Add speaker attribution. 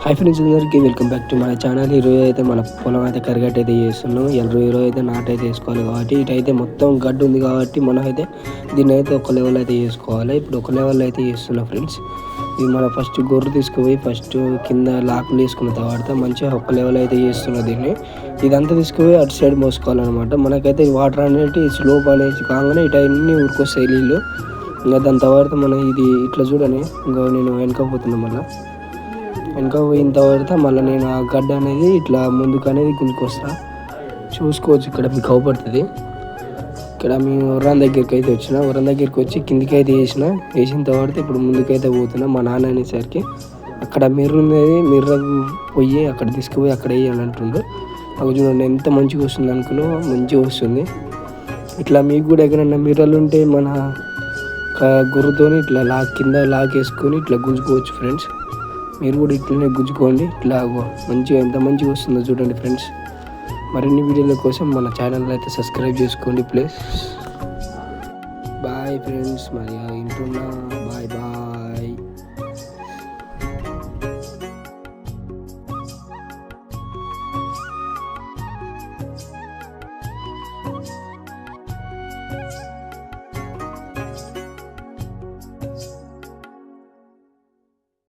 Speaker 1: Hi friends, అందరికీ welcome back to మన channel. ఈరోజు అయితే మన పొలం అయితే కరిగట్టు అయితే చేస్తున్నాం. ఈరోజు అయితే నాటైతే వేసుకోవాలి కాబట్టి ఇటైతే మొత్తం గడ్డు ఉంది కాబట్టి మనం అయితే దీన్ని అయితే ఒక లెవెల్ అయితే చేసుకోవాలి. ఇప్పుడు ఒక లెవెల్ అయితే చేస్తున్నాం ఫ్రెండ్స్. ఇది మన ఫస్ట్ గొర్రె తీసుకుపోయి ఫస్ట్ కింద లాక్లు వేసుకున్న తర్వాత మంచిగా ఒక లెవెల్ అయితే చేస్తున్నాం దీన్ని. ఇదంతా తీసుకుపోయి అటు సైడ్ మోసుకోవాలన్నమాట. మనకైతే వాటర్ అనేది స్లోప్ అనేది కాగానే ఇటు అన్నీ ఊరుకొస్తాయి నీళ్ళు. ఇంకా దాని తర్వాత మనం ఇది ఇట్లా చూడని ఇంకా నేను వెనకపోతున్నా. వెనక పోయిన తర్వాత మళ్ళీ నేను ఆ గడ్డ అనేది ఇట్లా ముందుకు అనేది గుంజుకొస్తా. చూసుకోవచ్చు, ఇక్కడ మీకు అవపడుతుంది. ఇక్కడ మేము వరం దగ్గరికి అయితే వచ్చిన వరం దగ్గరికి వచ్చి కిందికి అయితే వేసిన తర్వాత ఇప్పుడు ముందుకైతే పోతున్నా. మా నాన్న అనేసరికి అక్కడ మిర్ర ఉన్నది, మిర్ర పోయి అక్కడ తీసుకుపోయి అక్కడ వేయాలి అంటుండ్రు. అవి చూడండి ఎంత మంచిగా వస్తుంది అనుకున్నా, మంచిగా వస్తుంది. ఇట్లా మీకు కూడా ఎక్కడన్నా మిర్రలు ఉంటే మన గుర్రతో ఇట్లా కింద లాక్ వేసుకొని ఇట్లా గుంజుకోవచ్చు ఫ్రెండ్స్. మీరు కూడా ఇట్లనే గుంజుకోండి. ఇట్లా మంచిగా ఎంత మంచిగా వస్తుందో చూడండి ఫ్రెండ్స్. మరిన్ని వీడియోల కోసం మన ఛానల్ అయితే సబ్స్క్రైబ్ చేసుకోండి ప్లీజ్. బాయ్ ఫ్రెండ్స్, మరి ఇంటున్నా. బాయ్.